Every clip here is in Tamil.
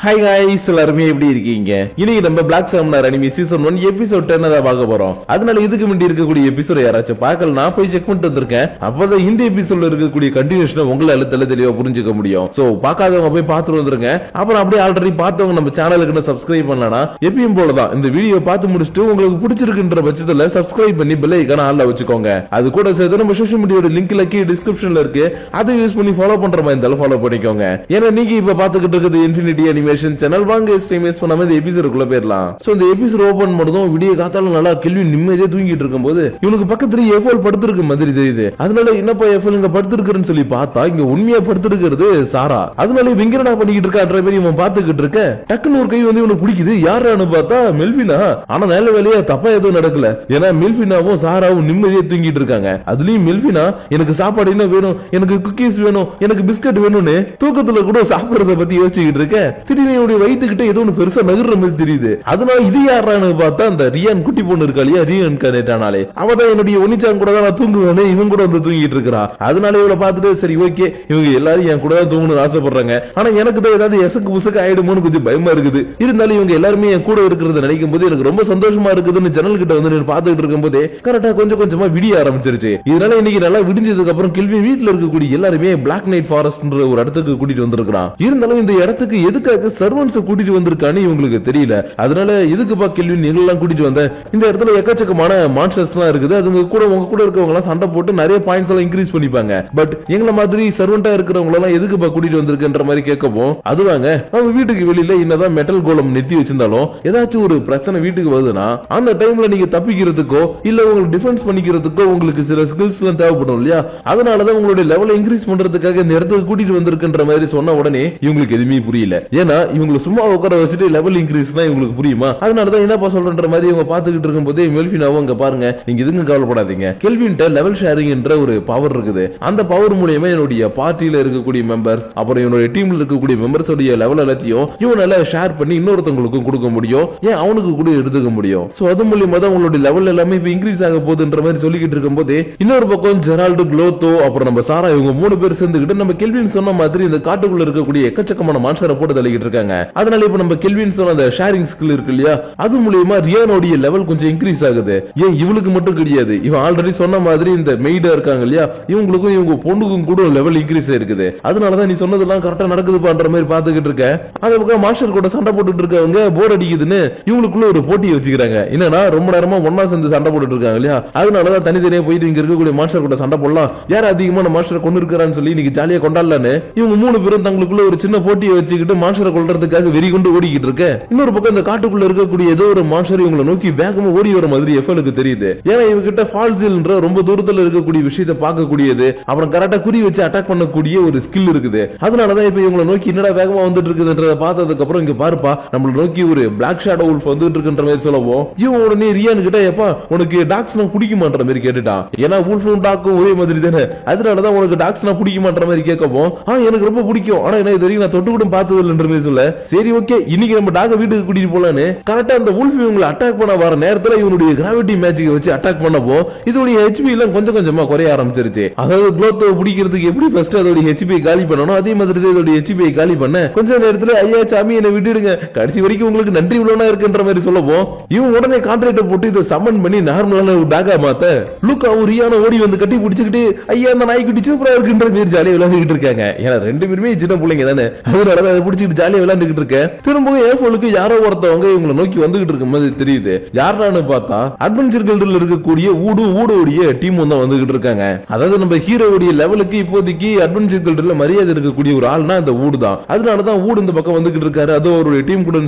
ஹாய் गाइस எல்லாரும் எப்படி இருக்கீங்க? இன்னைக்கு நம்ம Black Summoner Anime Season 1 episode 10 தான் பார்க்க போறோம். அதனால இதுக்கு முன்னாடி இருக்கக்கூடிய எபிசோட் யாராச்சும் பார்க்கல நான் போய் செக் பண்ணிட்டு வந்திருக்கேன். அப்பதான் இந்த எபிசோட்ல இருக்கக்கூடிய கண்டினியூஷனை உங்களால தெளிவா புரிஞ்சுக்க முடியும். சோ பார்க்காதவங்க போய் பார்த்துட்டு வந்துருங்க. அப்புறம் அப்படியே ஆல்ரெடி பார்த்தவங்க நம்ம சேனலுக்கு சப்ஸ்கிரைப் பண்ணலனா எப்பயும் போலதான் இந்த வீடியோ பார்த்து முடிச்சிட்டு உங்களுக்கு பிடிச்சிருக்குன்ற பட்சத்துல சப்ஸ்கிரைப் பண்ணி பெல் ஐகானை ஆன்ல வச்சுக்கோங்க. அது கூட சேர்த்து நம்ம சோஷியல் மீடியாவோட லிங்க்ல கீழ டிஸ்கிரிப்ஷன்ல இருக்கு. அதை யூஸ் பண்ணி ஃபாலோ பண்ற மாதிரி இருந்தாலும் ஃபாலோ பண்ணிக்கோங்க. ஏன்னா நீங்க இப்ப பாத்துக்கிட்டு இருக்கிறது இன்ஃபினிட்டி அனிமேஷன் சேனல். வாங்க ஸ்ட்ரீம் வேஸ்ட் பண்ணாம இந்த எபிசோடுக்குள்ள போயிரலாம். சோ இந்த எபிசோட் ஓபன் பண்ணதும் விடிய காத்தால நல்லா கெல்வின் நிம்மதியா தூங்கிட்டு இருக்கும்போது இவனுக்கு பக்கத்துல எஃப்எல் படுத்திருக்க மாதிரி தெரியுது. அதனால என்னப்பா எஃப்எல் இங்க படுத்திருக்குன்னு சொல்லி பார்த்தா இங்க உண்மையா படுத்திருக்கிறது சாரா. அதனால வெங்கடா பண்ணிக்கிட்டு இருக்கான்ற மாதிரி இவன் பாத்துக்கிட்டு இருக்க டக்குன்னு ஒரு கை வந்து இவனுக்கு பிடிக்குது. யாரான்னு பார்த்தா மெல்வினா. ஆனா நல்ல வேலையா தப்பா எதுவும் நடக்கல. ஏன்னா மெல்வினாவும் சாராவும் நிம்மதியா தூங்கிட்டு இருக்காங்க. அதுலயும் மெல்வினா எனக்கு சாப்பாடு என்ன வேணும், எனக்கு குக்கீஸ் வேணும், எனக்கு பிஸ்கட் வேணும்னு தூக்கத்துல கூட சாப்பிடறத பத்தி யோசிச்சுக்கிட்டு இருக்க திடீர்னு வயிற்றுக்கிட்ட ஏதோ ஒன்று பெருசா நகர்ற மாதிரி தெரியுது. அதனால இது யாரான்னு பார்த்தா அந்த ரியான் குட்டி பொண்ணு இருக்கா இல்லையா, ரியான் கனேட்டானாலே அவதான் என்னுடைய ஒனிச்சான் கூட தான் நான் தூங்குவேன்னு இவன் கூட வந்து தூங்கிட்டு இருக்கா. அதனால இவளை பார்த்துட்டு சரி ஓகே இவங்க எல்லாரும் என் கூட தான் தூங்கணும்னு ஆசைப்படுறாங்க. ஆனா எனக்கு தான் ஏதாவது எசக்கு புசக்கு ஆயிடுமோன்னு கொஞ்சம் பயமா இருக்குது. இருந்தாலும் இவங்க எல்லாருமே என் கூட இருக்கிறத நினைக்கும் போது எனக்கு ரொம்ப சந்தோஷமா இருக்குதுன்னு ஜன்னல் கிட்ட வந்து பார்த்துட்டு இருக்கும் போதே கரெக்டா கொஞ்சம் கொஞ்சமா விடிய ஆரம்பிச்சிருச்சு. இதனால இன்னைக்கு நல்லா விடிஞ்சதுக்கு அப்புறம் கில்வி வீட்டுல இருக்கக்கூடிய எல்லாருமே பிளாக் நைட் ஃபாரஸ்ட்ன்ற ஒரு இடத்துக்கு கூட்டிட்டு வந்திருக்கான். இருந்தாலும் இந்த இடத்துக்கு எதுக்காக சர்வன்ஸ் கூட்டிட்டு வந்திருக்கான்னு இவங்களுக்கு தெரியல. அதனால எதுக்குப்பா கெல்வின் எல்லாம் கூட்டிட்டு வந்த, இந்த இடத்துல எக்கச்சக்கமான மான்ஸ்டர்ஸ் எல்லாம் இருக்குது. அதுங்க கூட உங்க கூட இருக்கவங்க எல்லாம் சண்டை போட்டு நிறைய பாயிண்ட்ஸ் எல்லாம் இன்க்ரீஸ் பண்ணிப்பாங்க. பட் எங்களை மாதிரி சர்வெண்டா இருக்கிறவங்க எல்லாம் எதுக்குப்பா கூட்டிட்டு வந்திருக்குன்ற மாதிரி கேட்கவும் அதுவாங்க அவங்க வீட்டுக்கு வெளியில என்னதான் மெட்டல் கோலம் நெத்தி வச்சிருந்தாலும் ஏதாச்சும் ஒரு பிரச்சனை வீட்டுக்கு வருதுன்னா அந்த டைம்ல நீங்க தப்பிக்கிறதுக்கோ இல்ல உங்களுக்கு டிஃபென்ஸ் பண்ணிக்கிறதுக்கோ உங்களுக்கு சில ஸ்கில்ஸ் எல்லாம் தேவைப்படும் இல்லையா. அதனாலதான் உங்களுடைய லெவலை இன்க்ரீஸ் பண்றதுக்காக இந்த இடத்துக்கு கூட்டிட்டு வந்திருக்குன்ற மாதிரி சொன்ன உடனே இவங்களுக்கு எதுவுமே புரியல. ஏன்னா இவங்களை சும்மா உட்கார வச்சுட்டு லெவல் இன்க்ரீஸ்னா இவங்களுக்கு புரியுமா? அதனாலதான் என்னப்பா சொல்றன்ற மாதிரி இவங்க பாத்துக்கிட்டு இருக்கும் போதே மெல்வினாவும் அங்க பாருங்க நீங்க எதுங்க கவலைப்படாதீங்க, கெல்வின்ட்ட லெவல் ஷேரிங் என்ற ஒரு பவர் இருக்குது. அந்த பவர் மூலமா என்னுடைய பார்ட்டியில இருக்கக்கூடிய மெம்பர்ஸ் அப்புறம் என்னுடைய டீம்ல இருக்கக்கூடிய மெம்பர்ஸ் உடைய லெவல் எல்லாத்தையும் இவனால ஷேர் பண்ணி இன்னொருத்தவங்களுக்கும் கொடுக்க முடியும். ஏன் அவனுக்கு கூட எடுத்துக்க முடியும். சோ அது மூலமா தான் உங்களுடைய லெவல் எல்லாமே இப்ப இன்க்ரீஸ் ஆக போகுதுன்ற மாதிரி சொல்லிக்கிட்டு இருக்கும் போதே இன்னொரு பக்கம் ஜெரால்டு குளோத்தோ அப்புறம் நம்ம சாரா இவங்க 3 பேர் சேர்ந்துக்கிட்டு நம்ம கெல்வின் சொன்ன மாதிரி இந்த காட்டுக்குள்ள இருக்கக்கூடிய எக்கச்சக்கமான மான்ஸ்டரை போட்டு தள்ளிக்கிட்டு இருக்காங்க. அதனால இப்ப நம்ம கெல்வின் சொன்ன அந்த ஷேரிங் ஸ்கில் இருக்கு இல்லையா, அது மூலமா ரியானோட லெவல் கொஞ்சம் இன்க்ரீஸ் ஆகுது. ஏன் இவளுக்கு மட்டும் கிடையாது, இவன் ஆல்ரெடி சொன்ன மாதிரி இந்த மெய்டா இருக்காங்க இல்லையா இவங்களுக்கும் இவங்க பொண்ணுக்கும் கூட லெவல் இன்க்ரீஸ் ஆயிருக்குது. அதனாலதான் நீ சொன்னதெல்லாம் கரெக்டா நடக்குதுன்ற மாதிரி பாத்துக்கிட்டு இருக்க. அது பக்கம் மாஸ்டர் கூட சண்டை போட்டுட்டு இருக்கவங்க போர் அடிக்குதுன்னு இவங்களுக்குள்ள ஒரு போட்டியை வச்சுக்கிறாங்க. என்னன்னா ரொம்ப நேரமா ஒன்னா சேர்ந்து சண்டை போட்டுட்டு இருக்காங்க இல்லையா, அதனாலதான் தனித்தனியா போயிட்டு இங்க இருக்கக்கூடிய மாஸ்டர் கூட சண்டை போடலாம், யார் அதிகமான மாஸ்டர் கொண்டு இருக்கிறான்னு சொல்லி இன்னைக்கு ஜாலியா கொண்டாடலான்னு இவங்க 3 பேரும் தங்களுக்குள்ள ஒரு சின்ன போட்டியை வச்சுக்கிட்டு மாஸ்டரை கொள்றதுக்காக வெறி கொண்டு ஓடிக்கிட்டு இருக்க. இன்னொரு பக்கம் இந்த காட்டுக்குள்ள இருக்கக்கூடிய ஏதோ ஒரு மான்ஸ்டர் இவங்களை நோக்கி வேகமா ஓடி வர மாதிரி எஃப்எலுக்கு தெரியுது. ஏன்னா இவங்க கிட்ட ஃபால்ஸ்ன்ற ரொம்ப தூரத்துல இருக்கக்கூடிய விஷயத்தை பார்க்கக்கூடியது அப்புறம் கரெக்டா குறி வச்சு அட்டாக் பண்ணக்கூடிய ஒரு ஸ்கில் இருக்குது. அதனாலதான் இப்ப இவங்களை நோக்கி என்னடா வேகமா வந்துட்டு இருக்குதுன்றத பார்த்ததுக்கு அப்புறம் இங்க பாருப்பா நம்மள நோக்கி ஒரு பிளாக் ஷேடோ உல்ஃப் வந்துட்டு இருக்குன்ற மாதிரி சொல்லவும் இவன் உடனே ரியான் கிட்ட எப்பா உனக்கு டாக்ஸ்னா பிடிக்க மாட்டற மாதிரி கேட்டுட்டான். ஏன்னா உல்ஃபும் டாக்கும் ஒரே மாதிரி தானே, அதனாலதான் உனக்கு டாக்ஸ்னா பிடிக்க மாட்டற மாதிரி கேட்கவும் எனக்கு ரொம்ப பிடிக்கும் ஆனா என்ன இது வரைக்கும் நான் தொட்டு கூட பார்த்தது இல்லைன்ற மாதிரி சொல்ல சரி ஓகே இன்னைக்கு நம்ம டாக வீட்டுக்கு கூட்டிட்டு போலான்னு கரெக்டா அந்த உல்ஃப் இவங்களை அட்டாக் பண்ண வர நேரத்துல இவனுடைய கிராவிட்டி மேஜிக்கை வச்சு அட்டாக் பண்ணப்போ இதோட ஹெச்பி எல்லாம் கொஞ்சம் கொஞ்சமா குறைய ஆரம்பிச்சிருச்சு. அதாவது குளோத்தை பிடிக்கிறதுக்கு எப்படி ஃபர்ஸ்ட் அதோட ஹெச்பி காலி பண்ணணும் அதே மாதிரி இதோட ஹெச்பி காலி பண்ண கொஞ்ச நேரத்துல ஐயா சாமி என்ன விட்டுடுங்க கடைசி வரைக்கும் உங்களுக்கு நன்றி உள்ளவனா இருக்குன்ற மாதிரி சொல்லவும் இவன் உடனே கான்ட்ராக்டர் போட்டு இதை சம்மன் பண்ணி நார்மலான ஒரு டாகா மாத்த லுக்காவும் ரியானா ஓடி வந்து கட்டி பிடிச்சுக்கிட்டு ஐயா அந்த நாய்க்குட்டி சூப்பரா இருக்குன்ற மாதிரி ஜாலியா விளையாண்டுகிட்டு இருக்காங்க. ஏன்னா 2 பேருமே சின்ன பிள்ளைங்க தானே, அதனால அதை பிடிச்சிட்டு ஜாலியா விளையாண்டுகிட்டு இருக்க. திரும்ப ஏஃபோலுக்கு யாரோ ஒருத்தவங்க இவங்களை நோக்கி வந்துகிட்டு இருக்கும் போது தெரியுது. யாரான்னு பார்த்தா அட்வென்ச்சர் கில்ட்ல இருக்கக்கூடிய ஊடோடைய டீம் தான் வந்துகிட்டு இருக்காங்க. அதாவது நம்ம ஹீரோவுடைய லெவலுக்கு இப்போதைக்கு அட்வென்ச்சர் கில்ட்ல மரியாதை இருக்கக்கூடிய ஒரு ஆள்னா இந்த ஊடு தான். அதனாலதான் ஊடு இந்த பக்கம் வந்துகிட்டு இருக்காரு. அது ஒரு டீம் கூட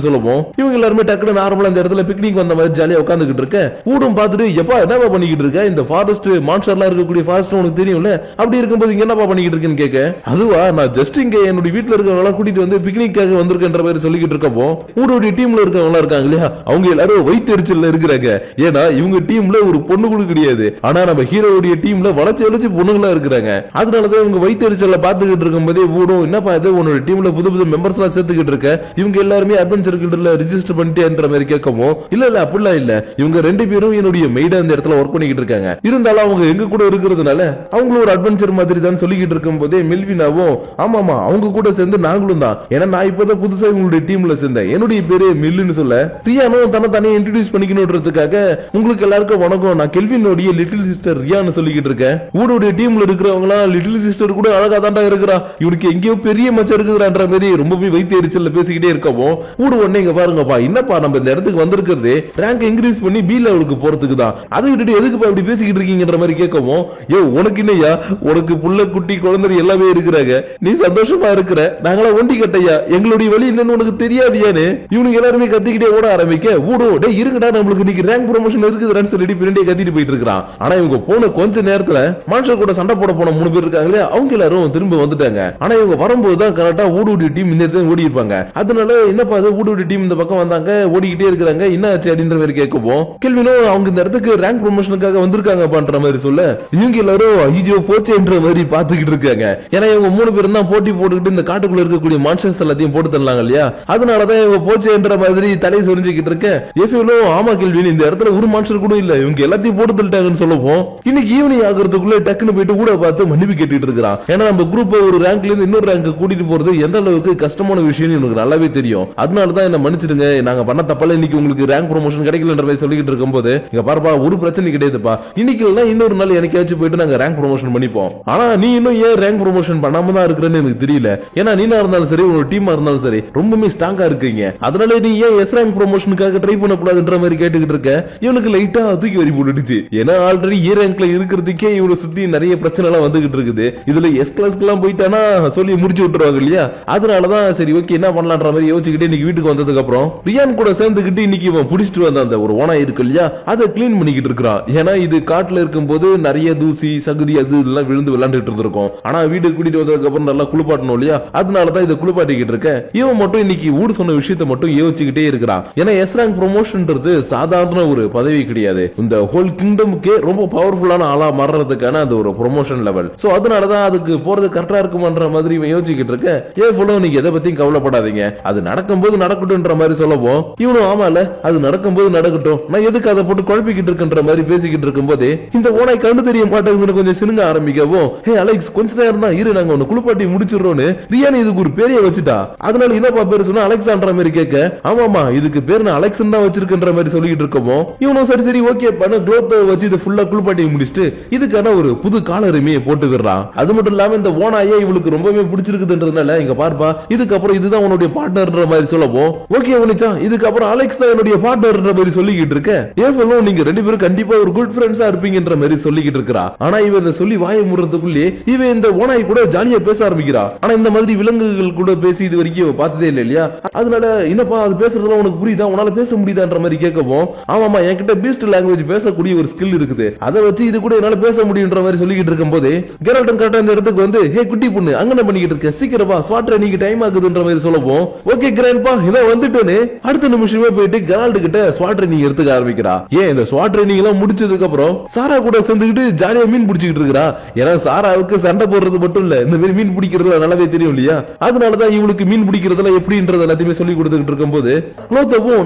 சொல்லுவோம். இவங்க எல்லாருமே டக்குனு நார்மலா இந்த இடத்துல பிக்னிக் வந்த மாதிரி ஜாலியா உட்காந்துக்கிட்டு இருக்க. ஊடும் பார்த்துட்டு எப்பா என்னப்பா பண்ணிக்கிட்டு இருக்க, இந்த ஃபாரஸ்ட் மான்ஸ்டர்லாம் இருக்கக்கூடிய ஃபாரஸ்ட் உனக்கு தெரியும்ல, அப்படி இருக்கும்போது இங்க என்னப்பா பண்ணிக்கிட்டு இருக்கேன்னு கேட்க அதுவா நான் ஜஸ்ட் இங்க என்னுடைய வீட்டுல இருக்கவங்க கூட்டிட்டு வந்து பிக்னிக்காக வந்திருக்கின்ற மாதிரி சொல்லிக்கிட்டு இருக்கப்போ ஊருடைய டீம்ல இருக்கவங்க இருக்காங்க இல்லையா அவங்க எல்லாரும் வயிற்றுச்சல்ல இருக்கிறாங்க. ஏன்னா இவங்க டீம்ல ஒரு பொண்ணு கூட கிடையாது, ஆனா நம்ம ஹீரோவுடைய டீம்ல வளைச்சு பொண்ணுங்களா இருக்கிறாங்க. அதனாலதான் இவங்க வயிற்றுச்சல்ல பாத்துக்கிட்டு இருக்கும் போதே ஊடும் என்னப்பா இது உன்னோட டீம்ல புது மெம்பர்ஸ் எல்லாம் சேர்த்துக்கிட்டு இருக்க, இவங்க எல்லாருமே அட்வென்ச்சர் கில்ட்ல ரெஜிஸ்டர் பண்ணிட்டேன்ற மாதிரி கேட்கவும் இல்ல அப்படிலாம் இல்ல இவங்க 2 பேரும் என்னுடைய மெய்டா இந்த இடத்துல ஒர்க் பண்ணிக்கிட்டு இருக்காங்க. இருந்தாலும் அவங்க எங்க கூட இருக்கிறதுனால அவங்களும் ஒரு அட்வென்ச்சர் மாதிரி தான் சொல்லிக்கிட்டு இருக்கும் போதே மெல்வினாவும் ஆமாமா அவங்க கூட சேர்ந்து நாங்களும் தான், ஏன்னா நான் இப்ப இப்பதான் புதுசா உங்களுடைய டீம்ல சேர்ந்தேன், என்னுடைய பேரு மில்லுன்னு சொல்ல ரியானும் தன்னை தானே இன்ட்ரோடியூஸ் பண்ணிக்கணும்ன்றதுக்காக உங்களுக்கு எல்லாருக்கும் வணக்கம், நான் கெல்வினுடைய லிட்டில் சிஸ்டர் ரியான்னு சொல்லிக்கிட்டு இருக்கேன். ஊடுடைய டீம்ல இருக்கிறவங்க எல்லாம் லிட்டில் சிஸ்டர் கூட அழகா தாண்டா இருக்கிறா, இவனுக்கு எங்கேயோ பெரிய மச்சம் இருக்குதுன்ற மாதிரி ரொம்பவே வைத்திய எரிச்சல்ல பேசிக்கிட்டே இருக்கவும் ஊடு உடனே இங்க பாருங்கப்பா, என்னப்பா நம்ம இந்த இடத்துக்கு வந்திருக்கிறது ரேங்க் இன்க்ரீஸ் பண்ணி பி லெவலுக்கு போறதுக்கு தான், அதை விட்டுட்டு எதுக்குப்பா இப்படி பேசிக்கிட்டு இருக்கீங்கன்ற மாதிரி கேட்கவும், ஏ உனக்கு என்னையா, உனக்கு புள்ள குட்டி குழந்தை எல்லாமே இருக்கிறாங்க, நீ சந்தோஷமா இருக்கிற, நாங்களா ஒண்டி கட்டையா, எங்களுடைய வழி என்னன்னு உனக்கு தெரியாதியான்னு இவனுக்கு எல்லாருமே கத்திக்கிட்டே ஓட ஆரம்பிக்க ஊடு டே இருக்குடா நம்மளுக்கு இன்னைக்கு ரேங்க் ப்ரமோஷன் இருக்குதுன்னு சொல்லிட்டு பின்னாடியே கத்திட்டு போயிட்டு இருக்கான். ஆனா இவங்க போன கொஞ்ச நேரத்துல மான்ஸ்டர் கூட சண்டை போட போன 3 பேர் இருக்காங்களே அவங்க எல்லாரும் திரும்ப வந்துட்டாங்க. ஆனா இவங்க வரும்போது தான் கரெக்டா ஊடுடைய டீம் இந்த இடத்துல ஓடி இருப்பாங்க. அதனால என்னப்பா அது ஊடுடைய டீம் இந்த பக்கம் வந்தாங்க ஓடிக்கிட்டே இருக்காங்க, என்ன ஆச்சு அப்படின்ற மாதிரி கேட்கவும் கெல்வினும் அவங்க இந்த இடத்துக்கு ரேங்க் ப்ரமோஷனுக்காக வந்திருக்காங்க பண்ற மாதிரி சொல்ல இவங்க எல்லாரும் ஐயோ போச்சேன்ற மாதிரி பாத்துக்கிட்டு இருக்காங்க. ஏன்னா இவங்க 3 பேரும் தான் போட்டி போட்டுக்கிட்டு இந்த காட்டுக்குள்ள இருக்கக்கூடிய மான்ஸ்டர்ஸ் எல்லாத்தையும் போட்டு தரலாங்க இல்லையா, அதனாலதான் இவங்க போச்சேன்ற மாதிரி தலை சொரிஞ்சுக்கிட்டு இருக்க எஃப்யூலும் ஆமா கெல்வின் இந்த இடத்துல ஒரு மான்ஸ்டர் கூட இல்ல, இவங்க எல்லாத்தையும் போட்டு தள்ளிட்டாங்கன்னு சொல்லவும் இன்னைக்கு ஈவினிங் ஆகிறதுக்குள்ள டக்குன்னு போயிட்டு கூட பார்த்து மன்னிப்பு கேட்டுட்டு இருக்கிறான். ஏன்னா நம்ம குரூப் ஒரு ரேங்க்ல இருந்து இன்னொரு ரேங்க் கூட்டிட்டு போறது எந்த அளவுக்கு கஷ்டமான விஷயம் எனக்கு நல்லாவே தெரியும், அதனாலதான் என்ன மன்னிச்சிடுங்க, நாங்க பண்ண தப்பால இன்னைக்கு உங்களுக்கு ரேங்க் ப்ரமோஷன் கிடைக்கலன்ற மாதிரி சொல்லிட்டு இருக்கும்போது இங்க பாருப்பா ஒரு பிரச்சனை கிடையாதுப்பா, இன்னைக்கு இன்னொரு நாள் எனக்காச்சும் போயிட்டு நாங்க ரேங்க் ப்ரமோஷன் பண்ணிப்போம், ஆனா நீ இன்னும் ஏன் ரேங்க் ப்ரமோஷன் பண்ணாம தான் இருக்கிறன்னு எனக்கு தெரியல, ஏன்னா நீனா இருந்தாலும் சரி உங்க டீமா இருந்தாலும் சரி ரொம்பவே ஸ்ட்ராங்கா இருக்கீங்க, அதனால நீ ஏன் எஸ் ரேங்க் ப்ரமோஷனுக்காக ட்ரை பண்ண கூடாதுன்ற மாதிரி கேட்டுக்கிட்டு இருக்க. இவனுக்கு லைட்டா தூக்கி வரி போட்டுடுச்சு, ஏன்னா ஆல்ரெடி ஏ ரேங்க்ல இருக்கிறதுக்கே இவனை சுத்தி நிறைய பிரச்சனை எல்லாம் வந்துகிட்டு இருக்குது, இதுல எஸ் கிளாஸ்க்கு எல்லாம் போயிட்டானா சொல்லி முடிச்சு விட்டுருவாங்க இல்லையா, அதனாலதான் சரி ஓகே என்ன பண்ணலான்ற மாதிரி யோசிச்சுக்கிட்டு இன்னைக்கு வீட்டுக்கு வந்ததுக்கு அப்புறம் ரியான் கூட சேர்ந்துக்கிட்டு இன்னைக்கு இவன் பிடிச்சிட்டு வந்த அந்த ஒரு ஓனா இருக்கு இல்லையா அதை கிளீன் பண்ணிக்கிட்டு இருக்கிறான். ஏன்னா இது காட்டுல இருக்கும் போது நிறைய தூசி சகுதி அது இதெல்லாம் விழுந்து விளையாண்டுட்டு இருந்திருக்கும், ஆனா வீட்டுக்கு கூட்டிட்டு வந்ததுக்கு அப்புறம் நல்லா குளிப்பாட்டணும் இல்லையா, அதனாலதான் இதை குளிப்பாட்டிக்கிட்டு இருக்க. இவன் மட்டும் இன்னைக்கு ஊடு சொன்ன விஷயத்தை மட்டும் யோசிச்சுக்கிட்டே இருக்கிறான். ஏன்னா எஸ் ரேங்க் ப்ரமோஷன்ன்றது சாதாரண ஒரு பதவி கிடையாது, இந்த ஹோல் கிங்டமுக்கே ரொம்ப பவர்ஃபுல்லான ஆளா மாறுறதுக்கான அது ஒரு ப்ரமோஷன் லெவல். சோ அதனாலதான் அதுக்கு போறது கரெக்டா இருக்குமான்ற மாதிரி இவன் யோசிச்சுக்கிட்டு இருக்க. ஏ ஃபுல்லோ நீங்க எதை பத்தியும் கவலைப்படாதீங்க, அது நடக்கும்போது நடக்கட்டும்ன்ற மாதிரி சொல்லவும் இவனும் ஆமால அது நடக்கும்போது நடக்கட்டும், நான் எதுக்கு அதை போட்டு குழப்பிக்கிட்டு இருக்குன்ற மாதிரி பேசிக்கிட்டு இருக்கும்போது இந்த ஓனாய் கண்டு தெரிய மாட்டேங்குதுன்னு கொஞ்சம் சினுங்க ஆரம்பிக்கவும் ஹே அலெக்ஸ் கொஞ்ச நேரம் தான் இரு நாங்க உன்னை குளிப்பாட்டி முடிச்சிடறோம்னு ரியான் இதுக்கு ஒரு பேரைய வச்சுட்டா. அதனால என்னப்பா பேரு சொன்னா அலெக்சான்ற மாதிரி கேட்க ஆமாமா இதுக்கு பேர் நான் அலெக்ஸ் தான் வச்சிருக்கின்ற மாதிரி சொல்லிக்கிட்டு இருக்கவும் இவனும் சரி சரி ஓகே பண்ண க்ளோத் வச்சு இதை ஃபுல்லா குளிப்பாட்டி முடிச்சுட்டு இதுக்கான ஒரு புது காலருமே போட்டு விடுறான். அது மட்டும் இல்லாம இந்த ஓனாயே இவளுக்கு ரொம்பவே பிடிச்சிருக்குதுன்றதுனால இங்க பார்ப்பா இதுக்கப்புறம் இதுதான் உன்னுடைய பார்ட்னர்ன்ற மாதிரி சொல்லவும் ஓகே உனிச்சா இதுக்கப்புறம் அலெக்ஸ் தான் என்னுடைய பார்ட்னர்ன்ற மாதிரி சொல்லிக்கிட்டு இருக்க. ஏன் சொல்லுவோம் நீங்க 2 பேரும் கண்டிப்பா ஒரு குட் ஃப்ரெண்ட்ஸா இருப்பீங்கன்ற மாதிரி சொல்லிக்கிட்டு இருக்கா. ஆனா இவ இதை சொல்லி வாயை முறதுக்குள்ளே இவ இந்த ஓனாய் கூட ஜாலியா பேச ஆரம்பிக்கிறா. ஆனா இந்த மாதிரி விலங்குகள் கூட பேசி இது வரைக்கும் பார்த்ததே இல்லை இல்லையா, அதனால என்னப்பா அது பேசுறதுலாம் உனக்கு புரியுதா உன்னால பேச முடியுதான்ற மாதிரி கேட்கவும் ஆமாமா என்கிட்ட பீஸ்ட் லாங்குவேஜ் பேசக்கூடிய ஒரு ஸ்கில் இருக்குது, அதை வச்சு இது கூட என்னால பேச முடியுன்ற மாதிரி சொல்லிக்கிட்டு இருக்கும் போது கெரால்டன் கரெக்டா இந்த இடத்துக்கு வந்து ஹே குட்டி பொண்ணு அங்க என்ன பண்ணிக்கிட்டு இருக்க சீக்கிரமா ஸ்வாட் ட்ரைனிங் டைம் ஆகுதுன்ற மாதிரி சொல்லவும் ஓகே கிராண்ட்பா இத வந்துட்டேன்னு அடுத்த நிமிஷமே போயிட்டு கெரால்ட் கிட்ட ஸ்வாட் ட்ரைனிங் எடுத்துக்க ஆரம்பிக்கிறா. ஏன் இந்த ஸ்வாட் ட்ரைனிங் எல்லாம் முடிச்சதுக்கு அப்புறம் சாரா கூட சேர்ந்துக்கிட்டு ஜாலியா மீன் பிடிச்சிட்டு இருக்கா. ஏன்னா சாராவுக்கு சண்டை போடுறது மட்டும் இல்ல இந்த மாதிரி மீன் பிடிக்கிறதுல நல்லாவே தெரியும் இல்லையா, அதனாலதான் இவளுக்கு மீன் பிடிக்கிறதுல எப்படின்றது எல்லாத்தையுமே சொல்லி கொடுத்துக்கிட்டு இருக்கும் போது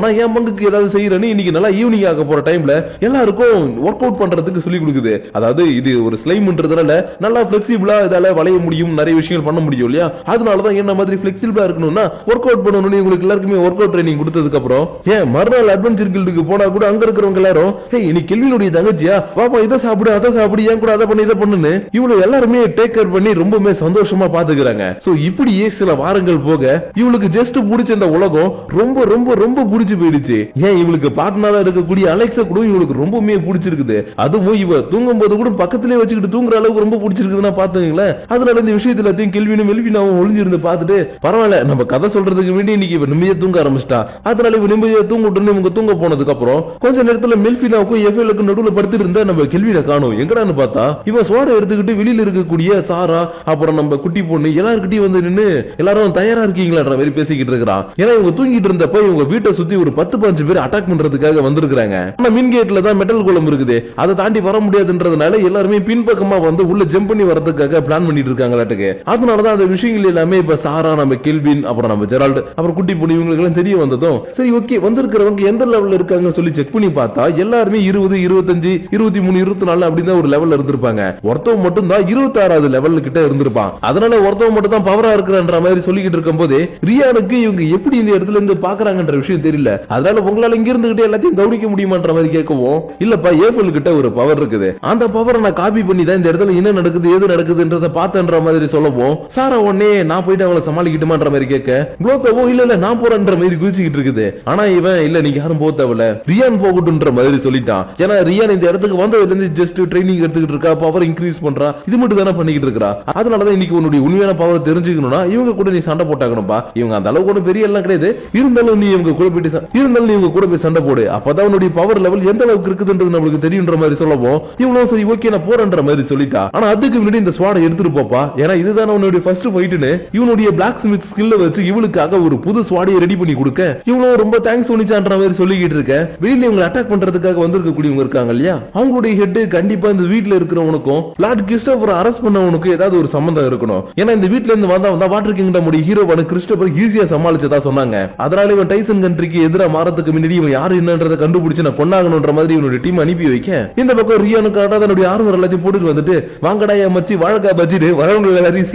நான் என் பங்குக்கு ஏதாவது செய்யறேன்னு இன்னைக்கு நல்லா ஈவினிங் ஆக போற டைம்ல எல்லாருக்கும் ஒர்க் அவுட் பண்றதுக்கு சொல்லி கொடுக்குது. அதாவது இது ஒரு ஸ்லைம்ன்றதுனால நல்லா பிளெக்சிபிளா இதால வளைய முடியும் நிறைய விஷயங்கள் பண்ண முடியும் இல்லையா, அதனாலதான் என்ன மாதிரி பிளெக்சிபிளா இருக்கணும்னா ஒர்க் அவுட் பண்ணணும்னு உங்களுக்கு எல்லாருக்குமே ஒர்க் அவுட் ட்ரைனிங் கொடுத்ததுக்கு அப்புறம் ஏன் மறுநாள் அட்வென்ச்சர் கில்டுக்கு போனா கூட அங்க இருக்கிறவங்க எல்லாரும் ஹே நீ கெல்வினுடைய தங்கச்சியா பாப்பா இதை சாப்பிடு அதை சாப்பிடு ஏன் கூட அதை பண்ணி இதை பண்ணுன்னு இவளு எல்லாருமே டேக் கேர் பண்ணி ரொம்பவே சந்தோஷமா பாத்துக்கிறாங்க. சோ இப்படியே சில வாரங்கள் போக இவளுக்கு ஜஸ்ட் பிடிச்ச இந்த உலகம் ரொம்ப ரொம்ப ரொம்ப பிடிச்சு போயிடுச்சு. ஏன் இவளுக்கு பார்ட்னரா இருக்கக்கூடிய அலெக்ஸா கூட இவளுக்கு ரொம்பவே பிடிச்சிருக்குது, அதுவும் இவ தூங்கும் போது கூட பக்கத்திலே வச்சுக்கிட்டு தூங்குற அளவுக்கு ரொம்ப பிடிச்சிருக்குதுன்னா பாத்துங்களேன். அதனால இந்த விஷயத்துல எல்லாத்தையும் கெல்வினும் மெல்வினாவும் ஒளிஞ்சிருந்து பார்த்துட்டு பரவாயில்ல நம்ம கதை சொல்றதுக்கு வேண்டி இன்னைக்கு இவ நிம்மதியா தூங்க ஆரம்பிச்சிட்டா. அதனால இவ நிம்மதியா தூங்கட்டும்னு இவங்க தூங்க போனதுக்கு அப்புறம் கொஞ்ச நேரத்துல மெல்பினாவுக்கும் எஃப்எலுக்கும் நடுவுல படுத்து இருந்த நம்ம கெல்வினை காணும். எங்கடான்னு பார்த்தா இவன் சோடா எடுத்துக்கிட்டு வெளியில இருக்கக்கூடிய சாரா அப்புறம் நம்ம குட்டி பொண்ணு எல்லாருக்கிட்டையும் வந்து நின்னு எல்லாரும் தயாரா இருக்கீங்களான்ற மாதிரி பேசிக்கிட்டு இருக்கிறான். ஏன்னா இவங்க தூங்கிட்டு இருந்தப்ப இவங்க வீட்டை சுத்தி ஒரு 10-15 பேர் அட்டாக் பண்றதுக்காக வந்திருக்காங்க. ஆனா மின் கேட்ல தான் மெட்டல் கோலம் இருக்குது, அதை தாண்டி வர முடியாதுன்றதுனால எல்லாருமே பின்பக்கமா வந்து உள்ள ஜம்ப் பண்ணி வரதுக்காக பிளான் பண்ணிட்டு இருக்காங்களாட்டுக்கு. அதனாலதான் அந்த விஷயங்கள் எல்லாமே இப்ப சாரா நம்ம கெல்வின் அப்புறம் நம்ம ஜெரால்ட் அப்புறம் குட்டி பொண்ணு இவங்களுக்கு எல்லாம் தெரிய வந்ததும் சரி ஓகே வந்திருக்கிறவங்க எந்த லெவல்ல இருக்காங்கன்னு சொல்லி செக் பண்ணி பார்த்தா எல்லாருமே 20, 25, 23, 24 அப்படின்னு ஒரு லெவல்ல இருந்திருப்பாங்க. ஒருத்தவங்க மட்டும் தான் 26வது லெவல் கிட்ட இருந்திருப்பான். அதனால ஒருத்தவங்க மட்டும் தான் பவரா இருக்கிறன்ற மாதிரி சொல்லிக்கிட்டு இருக்கும்போது போதே ரியானுக்கு இவங்க எப்படி இந்த இடத்துல இருந்து பாக்குறாங்கன்ற விஷயம் தெரியல. அதனால உங்களால இங்க இருந்துகிட்டே எல்லாத்தையும் கவனிக்க முடியுமான்ற மாதிரி கேட்கவும், இல்லப்பா ஏஃபல் கிட்ட ஒரு பவர் இருக்குது, அந்த பவரை நான் காப்பி பண்ணி தான் இந்த இடத்துல என்ன நடக்குது ஏது நடக்குதுன்றத பார்த்தன்ற மாதிரி சொல்லவும், சாரா உடனே நான் போயிட்டு அவங்களை சமாளிக்கிட்டுமான்ற மாதிரி கேட்க, குளோக்காவும் இல்ல நான் போறேன்ற மாதிரி குதிச்சுக்கிட்டு இருக்குது. ஆனா இவன் இல்ல நீங்க யாரும் போக தேவையில்ல, ரியான் போகட்டும்ன்ற மாதிரி சொல்லிட்டான். ஏன்னா ரியான் இந்த இடத்துக்கு வந்ததுல இருந்து ஜஸ்ட் ட்ரைனிங் எடுத்துக்கிட்டு இருக்கா, பவர் இன்க்ரீஸ் பண்றா, இது மட்டும் தானே பண்ணிக்கிட்டு இருக்கா. அதனாலதான் இன்னைக்கு உன்னுடைய உண்மையான பவர் தெரிஞ்சுக்கணும்னா இவங்க கூட நீ சண்டை போட்டாக்கணும்பா. இவங்க அந்த அளவுக்கு ஒன்றும் பெரிய எல்லாம் கிடையாது, இருந்தாலும் நீ இவங்க கூட போய் சண்டை போடு, அப்பதான் உன்னுடைய பவர் லெவல் எந்த அளவுக்கு இருக்குதுன்றது நம்மளுக்கு தெரியுன்ற மாதிரி சொல்லவும், இவ்வளவு சரி ஓகே நான் போறேன்ற மாதிரி சொல்லிட்டா. ஆனா அதுக்கு முன்னாடி இந்த ஸ்வாடை எடுத்துட்டு போப்பா, ஏன்னா இதுதான் உன்னுடைய ஃபர்ஸ்ட் ஃபைட்னு இவனுடைய பிளாக் ஸ்மித் ஸ்கில்ல வச்சு இவளுக்காக ஒரு புது ஸ்வாடையை ரெடி பண்ணி கொடுக்க, இவ்வளவு ரொம்ப தேங்க்ஸ் ஒனிச்சான்ற மாதிரி சொல்லிக்கிட்டு இருக்க. வெளியில இவங்களை அட்டாக் பண்றதுக்காக வந்திருக்க கூடியவங்க இருக்காங்க இல்லையா, அவங்களுடைய ஹெட் கண்டிப்பா இந்த வீட்டுல இருக்கிறவனுக்கும் லார்ட் கிறிஸ்டோபர் அரெஸ்ட் பண்ணவனுக்கு ஏதாவது ஒரு சம்பந்தம் இருக்கணும். ஏன்னா இந்த வீட்டுல இருந்து வந்தா வாட்டர் கிங்டம் ஹீரோவான கிறிஸ்டோபர் ஈஸியா சமாளிச்சதா சொன்னாங்க. அதனால இவன் டைசன் கண்ட்ரிக்கு எதிராக மாறதுக்கு முன்னாடி இவன் யாரு என்னன்றதை கண்டுபிடிச்சு நான் கொண்டாகணும்ன்ற மாதிரி இவனுடைய டீம் அனுப்பி வைக்க, இந்த பக்கம் ரியானுக்கு தன்னுடைய ஆர்வம் எல்லாத்தையும் போட்டுட்டு வந்துட்டு வாங்கடாயா மச்சி வாழக்கா பச்சிட்டு வரவங்க எல்லாரையும்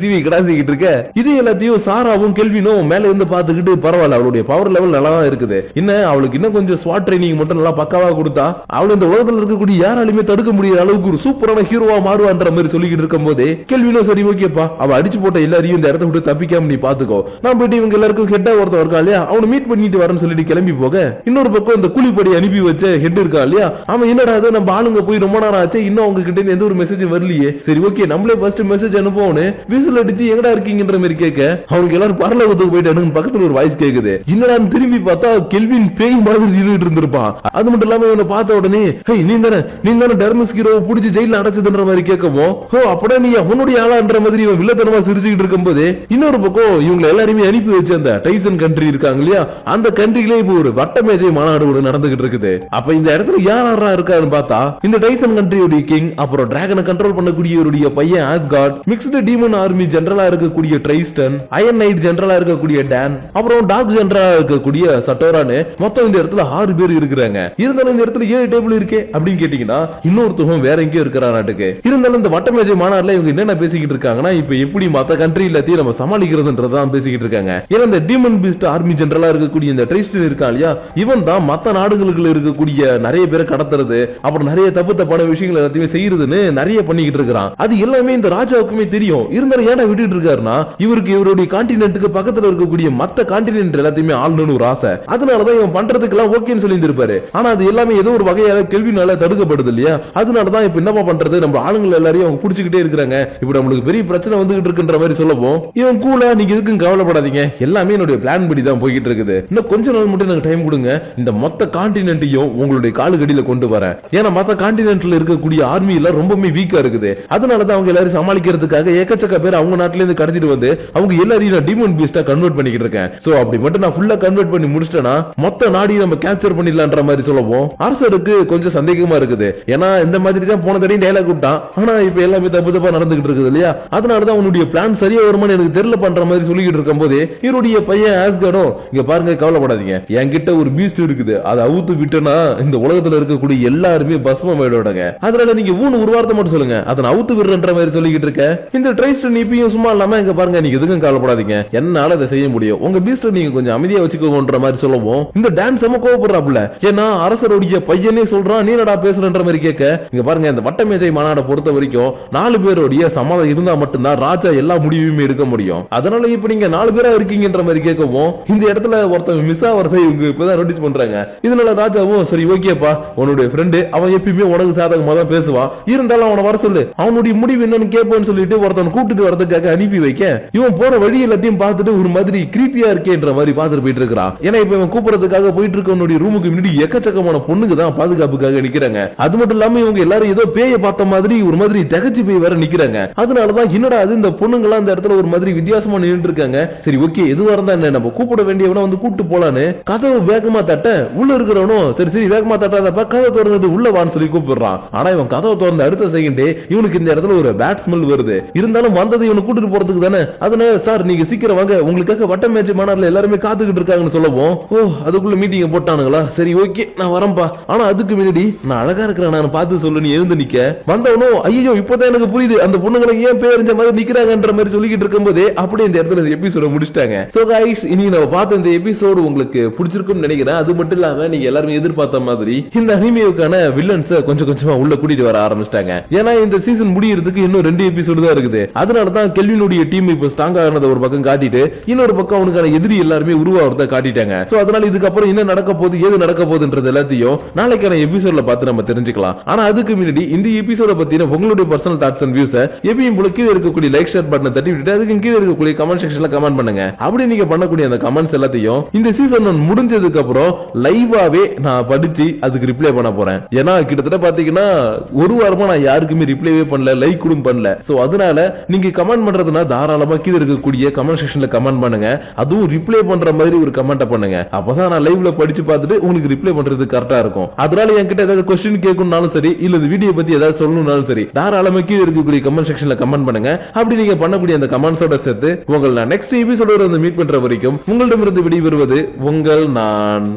சீவி கிடாசிக்கிட்டு இருக்க. இது எல்லாத்தையும் சாராவும் கெல்வினும் மேல இருந்து பாத்துக்கிட்டு பரவாயில்ல அவளுடைய பவர் லெவல் நல்லா தான் இருக்குது, இன்னும் அவளுக்கு இன்னும் கொஞ்சம் ஸ்வாட் ட்ரைனிங் மட்டும் நல்லா பக்காவா கொடுத்தா அவள் இந்த உலகத்தில் இருக்கக்கூடிய யாராலுமே தடுக்க முடியாத அளவுக்கு ஒரு சூப்பரான ஹீரோவா மாறுவான்ற மாதிரி சொல்லிக்கிட்டு இருக்கும் போதே கெல்வினும் சரி ஓகேப்பா அவ அடிச்சு போட்ட எல்லாரையும் இந்த இடத்த விட்டு தப்பிக்காம நீ பாத்துக்கோ, நான் போயிட்டு இவங்க எல்லாருக்கும் ஹெட்டா ஒருத்தர் இருக்கா இல்லையா அவனை மீட் பண்ணிட்டு வரேன்னு சொல்லிட்டு கிளம்பி போக, இன்னொரு பக்கம் இந்த கூலிப்படி அனுப்பி வச்ச ஹெட் இருக்கா இல்லையா அவன் என்னடா நம்ம ஆளுங்க போய் ரொம்ப நேரம் ஆச்சு இன்னும் அவங்க கிட்ட எந்த ஒரு மெசேஜ் வரலையே, சரி ஓகே நம்மளே ஃபர்ஸ்ட் மெசேஜ் அனுப்புவோன்னு விசில் அடிச்சு எங்கடா இருக்கீங்கன்ற மாதிரி கேட்க, அவனுக்கு எல்லாரும் பரலோகத்துக்கு போயிட்டு பக்கத்துல ஒரு வாய்ஸ் கேக்குது. என்னடா திரும்பி பார்த்தா கெல்வின் பேய் மாதிரி நின்றுட்டு இருந்திருப்பான். அது மட்டும் இல்லாம இவனை பார்த்த உடனே நீ தானே டெர்மஸ் ஹீரோவை பிடிச்சி ஜெயில அடைச்சதுன்ற மாதிரி கேட்கவும், அப்படா நீ அவனுடைய ஆளான்ற மாதிரி இவன் வில்லத்தனமா சிரிச்சுக்கிட்டு இருக்கும் போது, இன்னொரு பக்கம் இவங்க எல்லாருமே அனுப்பி வச்சு அந்த டைசன் கண்ட்ரி இருக்காங்க இல்லையா அந்த கண்ட்ரியிலே இப்போ ஒரு வட்டமேஜை மாநாடு நடந்துகிட்டு இருக்குது. அப்ப இந்த இடத்துல யாரா இருக்காருன்னு பார்த்தா இந்த டைசன் கண்ட்ரியோட கிங், அப்புறம் டிராகனை கண்ட்ரோல் பண்ணக்கூடியவருடைய பையன் ஆஸ்கார்ட், மிக்ஸ்டு டீமன் ஆர்மி ஜெனரலா இருக்கக்கூடிய ட்ரைஸ்டன், அயன் நைட் ஜெனரலா இருக்கக்கூடிய டான், அப்புறம் டார்க் ஜெனரலா இருக்கக்கூடிய சட்டோரான்னு மொத்தம் இந்த இடத்துல 6 பேர் இருக்கிறாங்க. இருந்தாலும் இந்த இடத்துல 7 டேபிள் இருக்கே அப்படின்னு கேட்டீங்கன்னா இன்னொருத்தவங்க வேற எங்கேயோ இருக்கிற நாட்டுக்கு. இருந்தாலும் இந்த வட்டமேஜை மாநாடுல இவங்க என்னென்ன பேசிக்கிட்டு இருக்காங்கன்னா இப்ப எப்படி மத்த கண்ட்ரி எல்லாத்தையும் நம்ம சமாளிக்கிறதுன்றதான் பேசிக்கிட்டு இருக்காங்க. ஏன்னா இந்த டீமன் பீஸ்ட் ஆர்மி ஜெனரலா இருக்கக்கூடிய இந்த ட்ரைஸ்டன் இருக்கான் இல்லையா இவன் தான் மத்த நாடுகளுக்குள்ள இருக்கக்கூடிய நிறைய பேரை கடத்துறது, அப்புறம் நிறைய தப்பான விஷயங்கள் எல்லாத்தையுமே செய்யறதுன்னு நிறைய பண்ணிக்கிட்டு இருக்கிறான். அது எல்லாமே இந்த ராஜாவுக்குமே தெரியும். இருந்தாலும் ஏன்னா விட்டுட்டு இருக்காருன்னா இவருக்கு இவருடைய கான்டினென்ட்டுக்கு பக்கத்துல இருக்கக்கூடிய மத்த கான்டினென்ட் எல்லாத்தையுமே ஆளணும்னு ஒரு ஆசை. அதனாலதான் இவன் பண்றதுக்கு எல்லாம் ஓகேன்னு சொல்லி இருந்திருப்பாரு. ஆனா அது எல்லாமே ஏதோ ஒரு வகையால கேள்வினால தடுக்கப்படுது இல்லையா, அதனாலதான் இப்ப என்னப்பா பண்றது நம்ம ஆளுங்களை எல்லாரையும் அவங்க புடிச்சுக்கிட்டே இருக்கிறாங்க, இப்ப நம்மளுக்கு பெரிய பிரச்சனை வந்துகிட்டு இருக்குன்ற மாதிரி சொல்லவும், இவன் கூலா நீங்க எதுக்கும் கவலைப்படாதீங்க எல்லாமே என்னுடைய பிளான் படி தான் போய்கிட்டு இருக்குது, இன்னும் கொஞ்ச நாள் மட்டும் எனக்கு டைம் கொடுங்க, இந்த மொத்த கான்டினென்ட்டையும் உங்களுடைய காலுக்கடியில கொண்டு வரேன். ஏன்னா மத்த கான்டினென்ட்ல இருக்கக்கூடிய ஆர்மி எல்லாம் ரொம்பவே வீக்கா இருக்குது. அதனாலதான் அவங்க எல்லாரும் சமாளிக்கிறதுக்காக ஏக்கச்சக்க பேர் அவங்க நாட்டுல இருந்து கடத்திட்டு வந்து அவங்க எல்லாரையும் நான் டீமன் பீஸ்டா கன்வெர்ட் பண்ணிக்கிட்டு இருக்கேன். சோ அப்படி மட்டும் நான் ஃபுல்லா கன்வெர்ட் பண்ணி முடிச்சிட்டேனா மொத்த நாடையும் நம்ம கேப்சர் பண்ணிடலாம்ன்ற மாதிரி சொல்லவும், அரசருக்கு கொஞ்சம் சந்தேகமா இருக்குது. ஏன்னா இந்த மாதிரி தான் போன தடவை டயலாக் விட்டான், ஆனா இப்ப எல்லாமே தப்பு நடந்துகிட்டு இருக்குது இல்லையா, அதனாலதான் அவனுடைய பிளான் சரியா வருமானு எனக்கு தெரியல பண்ற மாதிரி சொல்லிக்கிட்டு இருக்கும் போது இவருடைய பையன் ஆஸ்கார்டும் இங்க பாருங்க கவலைப்படாதீங்க என்கிட்ட ஒரு பீஸ்ட் இருக்குது, அதை அவுத்து விட்டனா இந்த உலகத்துல இருக்கக்கூடிய எல்லாருமே பஸ்மமாயிடுவாங்க, அதனால நீங்க ஒரு வார்த்தை மட்டும் சொல்லுங்க அதை அவுத்து விடுறன்ற மாதிரி சொல்லிக்கிட்டு இருக்க. இந்த ட்ரைஸ்டன் இப்பயும் சும்மா இல்லாம இங்க பாருங்க நீங்க எதுக்கும் கவலைப்படாதீங்க என்னால அதை செய்ய முடியும், உங்க பீஸ்ட் நீங்க கொஞ்சம் அமைதியா வச்சுக்கோங்கன்ற மாதிரி சொல்லவும், இந்த டான்ஸ் செம கோவப்படுறாப்புல. ஏன்னா அரசருடைய பையனே சொல்றான் நீ என்னடா பேசுறன்ற மாதிரி கேட்க, இங்க பாருங்க இந்த வட்டமேஜை மாநாட பொறுத்த வரைக்கும் 4 பேருடைய சம்மதம் இருந்தா மட்டும்தான் ராஜா எல்லா முடிவுமே எடுக்க முடியும். அதனால இப்ப நீங்க 4 பேரா இருக்கீங்கன்ற மாதிரி கேட்கவும், இந்த இடத்துல ஒருத்தன் மிஸ் ஆவறதை இவங்க இப்பதான் நோட்டீஸ் பண்றாங்க. இதனால ராஜாவும் சரி ஓகேப்பா உன்னுடைய ஃப்ரெண்டு அவன் எப்பயுமே உனக்கு சாதகமா தான் பேசுவான், இருந்தாலும் அவனை வர சொல்லு அவனுடைய முடிவு என்னன்னு கேட்போன்னு சொல்லிட்டு ஒருத்தன் கூப்பிட்டு வரதுக்காக அனுப்பி வைக்க, இவன் போற வழி எல்லாத்தையும் பார்த்துட்டு ஒரு மாதிரி கிரீப்பியா இருக்கேன்ற மாதிரி பார்த்துட்டு போயிட்டு இருக்கிறான். ஏன்னா இப்ப இவன் கூப்பிடுறதுக்காக போயிட்டு இருக்கவனுடைய ரூமுக்கு முன்னாடி எக்கச்சக்கமான பொண்ணுங்க தான் பாதுகாப்புக்காக நிக்கிறாங்க. அது மட்டும் இல்லாம இவங்க எல்லாரும் ஏதோ பேய பார்த்த மாதிரி ஒரு மாதிரி திகச்சு போய் வேற நிக்கிறாங்க. அதனாலதான் என்னடா அது இந்த பொண்ணுங்களாம் அந்த இடத்துல ஒரு மாதிரி வித்தியாசமா நின்று இருக்காங்க. சரி ஓகே எதுவா இருந்தா என்ன நம்ம கூப்பிட வேண்டியவன வந்து கூப்பிட்டு போலான்னு கதவு வேகமா தட்ட உள்ள இருக்கிறவனும் சரி வேகமா தட்டாதப்ப கதவை திறந்து உள்ள வான்னு சொல்லி கூப்பிடுறான். ஆனா இவன் கதவை திறந்த அடுத்த செகண்டே இவனுக்கு இந்த இடத்துல ஒரு பேட் ஸ்மெல் வருது. இருந்தாலும் வந்தது இவனை கூட்டிட்டு போறதுக்கு தானே, அதனால சார் நீங்க சீக்கிரம் வாங்க உங்களுக்காக வட்டமேஜை மாநாடுல எல்லாருமே காத்துக்கிட்டு இருக்காங்கன்னு சொல்லவும், ஓ அதுக்குள்ள மீட்டிங் போட்டானுங்களா சரி ஓகே நான் வரம்பா, ஆனா அதுக்கு முன்னாடி நான் அழகா இருக்கிறேன் நான் பார்த்து சொல்லு எழுந்து நிக்க வந்தவனும் ஐயோ இப்பதான் எனக்கு புரியுது அந்த பொண்ணுங்களை ஏன் பேரிஞ்ச மாதிரி நிக்கிறாங்கன்ற மாதிரி சொல்லிக்கிட்டு இருக்கும் போதே அப்படியே இந்த இடத்துல இந்த எபிசோட முடிச்சிட்டாங்க. சோ गाइस, இனி நம்ம பார்த்த இந்த எபிசோடு உங்களுக்கு பிடிச்சிருக்கும்னு நினைக்கிறேன். அது மட்டும் இல்லாம நீங்க எல்லாரும் எதிர்பார்த்த மாதிரி இந்த அனிமேவுக்கான வில்லன்ஸ் கொஞ்சம் கொஞ்சமா உள்ள கூட்டிட்டு வர ஆரம்பிச்சிட்டாங்க. ஏன்னா இந்த சீசன் முடியறதுக்கு இன்னும் 2 எபிசோடு தான் இருக்குது. அதனால தான் கெல்வினுடைய டீம் இப்ப ஸ்ட்ராங் ஆனத ஒரு பக்கம் காட்டிட்டு இன்னொரு பக்கம் அவனுக்கான எதிரி எல்லாருமே உருவாகிறத காட்டிட்டாங்க. சோ அதனால இதுக்கப்புறம் என்ன நடக்க போகுது, ஏது நடக்க போகுதுன்றது எல்லாத்தையும் நாளைக்கான எபிசோட்ல பார்த்து நம்ம தெரிஞ்சுக்கலாம். ஆனா அதுக்கு முன்னாடி இந்த எபிசோட பத்தின உங்களுடைய பர்சனல் தாட்ஸ் அண்ட் வியூஸ் எப்பயும் போல கீழே இருக்கக்கூடிய லைக் ஷேர் பட்டனை தட்டி விட்டுட்டு அதுக்கு கீழே இருக்கக்கூடிய கமெண்ட் செக்ஷன்ல கமெண்ட் பண்ணுங்க. அப்படி நீங்க பண்ணக்கூடிய அந்த கமெண்ட்ஸ் எல்லாத்தையும் இந்த சீசன் 1 முடிஞ்சதுக்கு அப்புறம் லைவாவே நான் படிச்சு அதுக்கு ரிப்ளை பண்ண போறேன். ஏன்னா கிட்டத்தட்ட பாத்தீங்கன்னா ஒரு வாரமா நான் யாருக்குமே ரிப்ளைவே பண்ணல, லைக் கூட பண்ணல. சோ அதனால நீங்க கமெண்ட் பண்றதுனா தாராளமா கீழே இருக்கக்கூடிய கமெண்ட் செக்ஷன்ல கமெண்ட் பண்ணுங்க. அதுவும் ரிப்ளை பண்ற மாதிரி ஒரு கமெண்ட் பண்ணுங்க. அப்பதான் நான் லைவ்ல படிச்சு பார்த்துட்டு உங்களுக்கு ரிப்ளை பண்றது கரெக்டா இருக்கும். அதனால என்கிட்ட ஏதாவது क्वेश्चन கேட்கணும்னாலும் சரி, இல்ல இந்த வீடியோ பத்தி ஏதாவது சொல்லணும்னாலும் சரி, தாராளமா கீழே இருக்கக்கூடிய கமெண்ட் செக்ஷன்ல கமெண்ட் பண்ணுங்க. அப்படி நீங்க பண்ணக்கூடிய அந்த கமெண்ட்ஸோட சேர்த்து உங்களை நான் நெக்ஸ்ட் எபிசோட வந்து மீட் பண்ற வரைக்கும் உங்களிடமிருந்து விடைபெறுவது உங்கள் நான்.